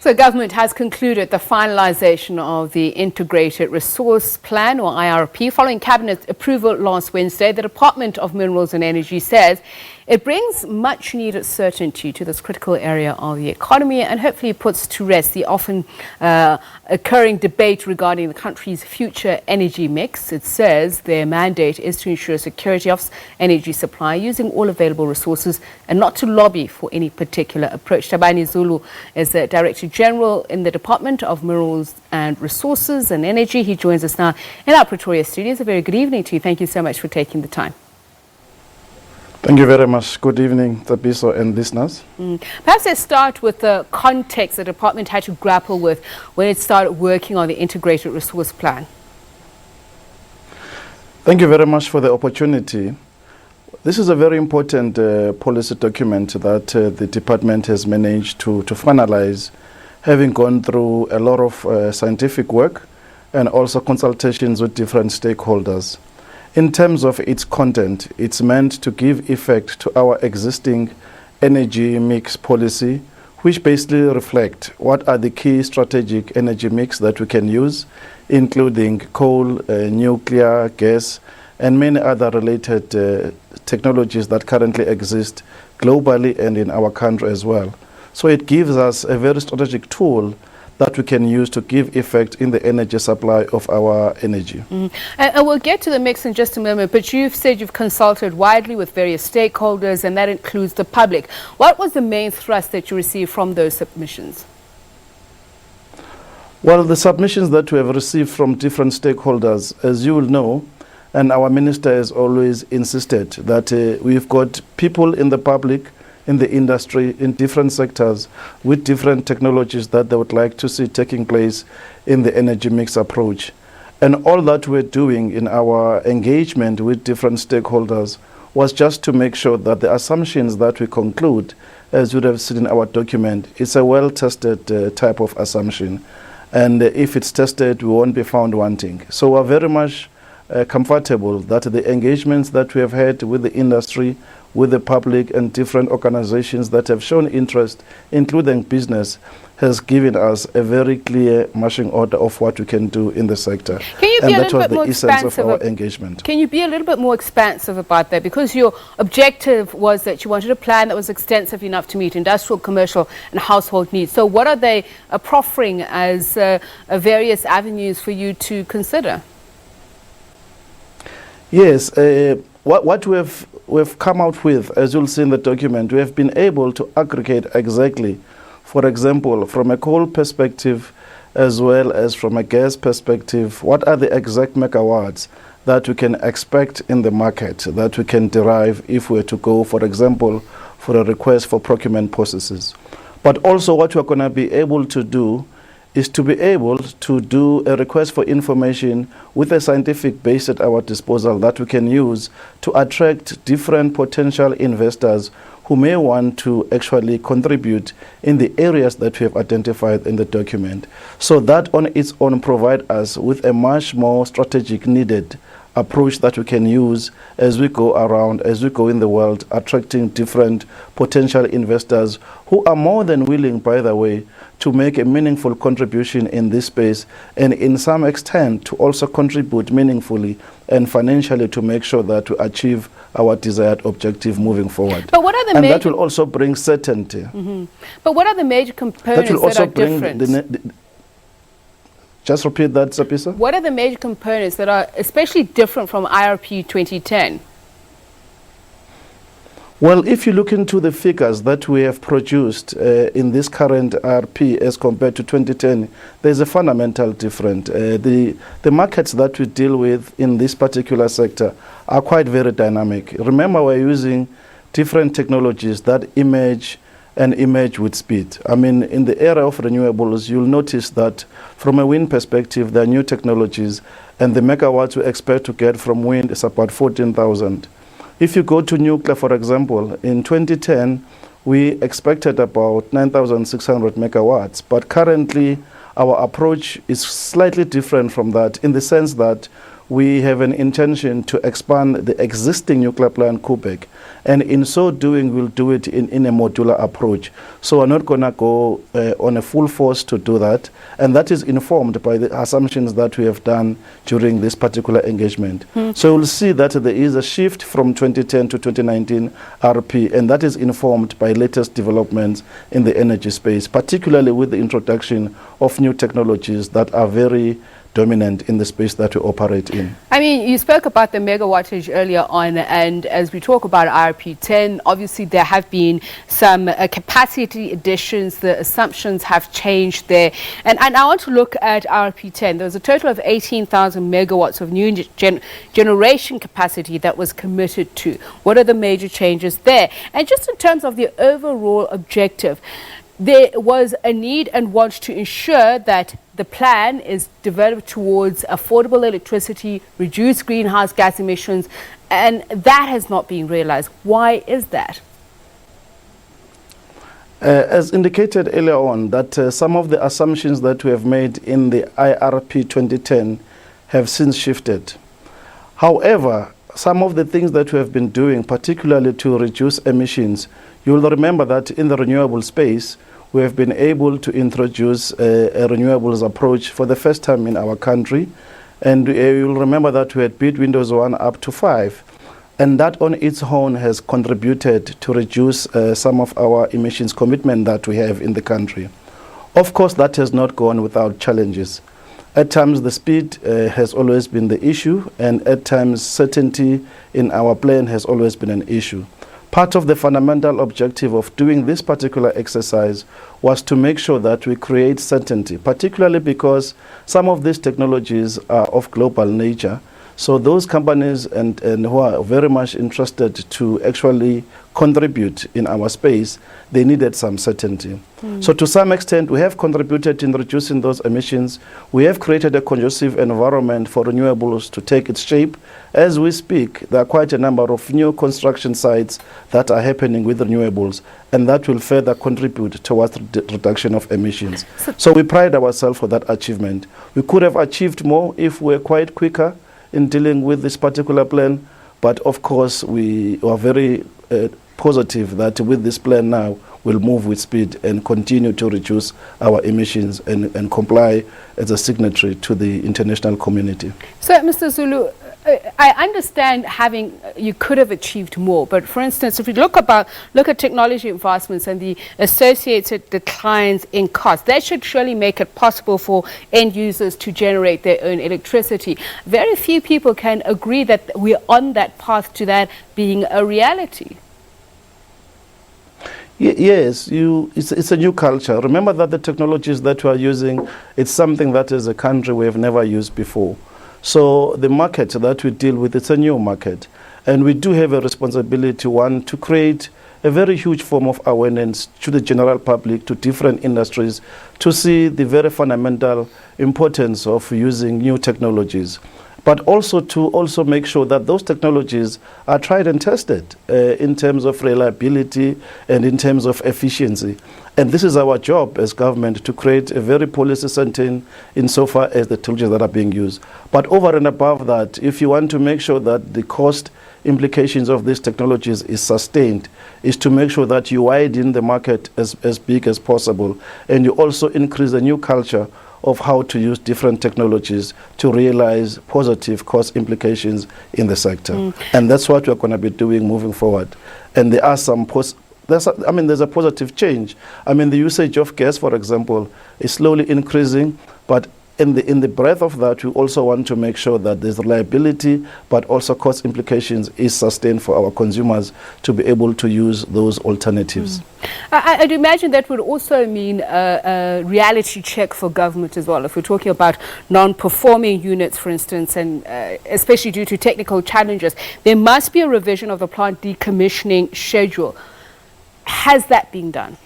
So government has concluded the finalisation of the Integrated Resource Plan, or IRP, following Cabinet approval last Wednesday. The Department of Minerals and Energy says it brings much needed certainty to this critical area of the economy and hopefully puts to rest the often occurring debate regarding the country's future energy mix. It says their mandate is to ensure security of energy supply using all available resources and not to lobby for any particular approach. Thabane Zulu is the Director General in the Department of Minerals and Resources and Energy. He joins us now in our Pretoria Studios. A very good evening to you. Thank you so much for taking the time. Thank you very much. Good evening, Thabiso and listeners. Perhaps let's start with the context the department had to grapple with when it started working on the Integrated Resource Plan. Thank you very much for the opportunity. This is a very important policy document that the department has managed to finalize, having gone through a lot of scientific work and also consultations with different stakeholders. In terms of its content, it's meant to give effect to our existing energy mix policy, which basically reflect what are the key strategic energy mix that we can use, including coal, nuclear, gas, and many other related technologies that currently exist globally and in our country as well. So it gives us a very strategic tool that we can use to give effect in the energy supply of our energy. And we'll get to the mix in just a moment, but you've said you've consulted widely with various stakeholders, and that includes the public. What was the main thrust that you received from those submissions? Well, the submissions that we have received from different stakeholders, as you will know, and our minister has always insisted that we've got people in the public, in the industry, in different sectors, with different technologies that they would like to see taking place in the energy mix approach. And all that we're doing in our engagement with different stakeholders was just to make sure that the assumptions that we conclude, as you would have seen in our document, is a well-tested type of assumption. And if it's tested, we won't be found wanting. So we're very much comfortable that the engagements that we have had with the industry, with the public and different organizations that have shown interest, including business, has given us a very clear marching order of what we can do in the sector. Can you be a little bit more expansive of our engagement? Can you be a little bit more expansive about that? Because your objective was that you wanted a plan that was extensive enough to meet industrial, commercial and household needs. So what are they proffering as various avenues for you to consider? Yes, what we've come out with, as you'll see in the document, we have been able to aggregate exactly, for example, from a coal perspective as well as from a gas perspective, what are the exact megawatts that we can expect in the market, that we can derive if we were to go, for example, for a request for procurement processes. But also what we're going to be able to do is to be able to do a request for information with a scientific base at our disposal that we can use to attract different potential investors who may want to actually contribute in the areas that we have identified in the document. So that on its own provide us with a much more strategic needed approach that we can use as we go around, as we go in the world, attracting different potential investors who are more than willing, by the way, to make a meaningful contribution in this space and in some extent to also contribute meaningfully and financially to make sure that we achieve our desired objective moving forward. But what are the and that will also bring certainty. But what are the major components that will also that are bring different? Just repeat that, Sapisa. What are the major components that are especially different from IRP 2010? Well, if you look into the figures that we have produced in this current RP as compared to 2010, there's a fundamental difference. The markets that we deal with in this particular sector are quite very dynamic. Remember, we're using different technologies that emerge with speed. I mean, in the area of renewables, you'll notice that from a wind perspective, there are new technologies, and the megawatts we expect to get from wind is about 14,000. If you go to nuclear, for example, in 2010, we expected about 9,600 megawatts, but currently our approach is slightly different from that in the sense that we have an intention to expand the existing nuclear plant Koeberg, and in so doing we'll do it in a modular approach. So we're not going to go on a full force to do that, and that is informed by the assumptions that we have done during this particular engagement. So we'll see that there is a shift from 2010 to 2019 RP, and that is informed by latest developments in the energy space, particularly with the introduction of new technologies that are very dominant in the space that we operate in. I mean, you spoke about the megawattage earlier on, and as we talk about IRP 10, obviously there have been some capacity additions, the assumptions have changed there. And I want to look at IRP 10. There was a total of 18,000 megawatts of new generation capacity that was committed to. What are the major changes there? And just in terms of the overall objective, there was a need and want to ensure that the plan is developed towards affordable electricity, reduce greenhouse gas emissions, and that has not been realized. Why is that? As indicated earlier on, that some of the assumptions that we have made in the IRP 2010 have since shifted. However, some of the things that we have been doing, particularly to reduce emissions, you will remember that in the renewable space, we have been able to introduce a renewables approach for the first time in our country. And you'll remember that we had bid windows 1 up to 5. And that on its own has contributed to reduce some of our emissions commitment that we have in the country. Of course, that has not gone without challenges. At times, the speed has always been the issue, and at times, certainty in our plan has always been an issue. Part of the fundamental objective of doing this particular exercise was to make sure that we create certainty, particularly because some of these technologies are of global nature. So those companies and who are very much interested to actually contribute in our space, they needed some certainty. So to some extent, we have contributed in reducing those emissions. We have created a conducive environment for renewables to take its shape. As we speak, there are quite a number of new construction sites that are happening with renewables, and that will further contribute towards the reduction of emissions. So we pride ourselves for that achievement. We could have achieved more if we were quite quicker in dealing with this particular plan, but of course we are very positive that with this plan now we'll move with speed and continue to reduce our emissions and comply as a signatory to the international community. So, Mr. Zulu, I understand you could have achieved more, but for instance, if we look at technology advancements and the associated declines in cost, that should surely make it possible for end users to generate their own electricity. Very few people can agree that we're on that path to that being a reality. Yes, it's a new culture. Remember that the technologies that we are using, it's something that as a country we have never used before. So the market that we deal with, it's a new market. And we do have a responsibility, one, to create a very huge form of awareness to the general public, to different industries, to see the very fundamental importance of using new technologies. But also to make sure that those technologies are tried and tested in terms of reliability and in terms of efficiency. And this is our job as government, to create a very policy certain insofar as the technologies that are being used. But over and above that, if you want to make sure that the cost implications of these technologies is sustained, is to make sure that you widen the market as big as possible, and you also increase a new culture of how to use different technologies to realize positive cost implications in the sector. And that's what we're going to be doing moving forward. And there are some there's a positive change. I mean, the usage of gas, for example, is slowly increasing, but in the breadth of that, we also want to make sure that there's reliability, but also cost implications is sustained for our consumers to be able to use those alternatives. I'd imagine that would also mean a reality check for government as well. If we're talking about non-performing units, for instance, and especially due to technical challenges, there must be a revision of the plant decommissioning schedule. Has that been done?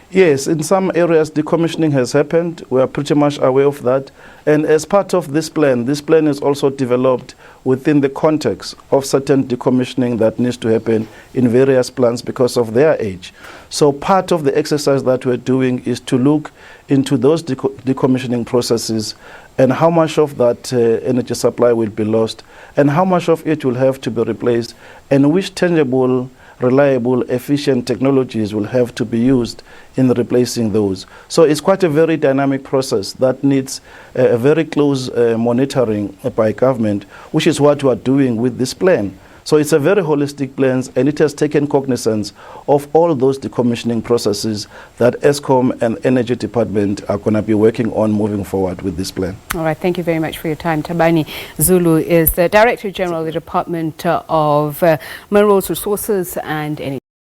Yes, in some areas decommissioning has happened. We are pretty much aware of that. And as part of this plan is also developed within the context of certain decommissioning that needs to happen in various plants because of their age. So part of the exercise that we're doing is to look into those decommissioning processes and how much of that energy supply will be lost, and how much of it will have to be replaced, and which tangible, reliable, efficient technologies will have to be used in replacing those. So it's quite a very dynamic process that needs a very close monitoring by government, which is what we are doing with this plan. So it's a very holistic plan, and it has taken cognizance of all those decommissioning processes that ESCOM and Energy Department are going to be working on moving forward with this plan. All right, thank you very much for your time. Thabane Zulu is the Director General of the Department of Minerals, Resources and Energy.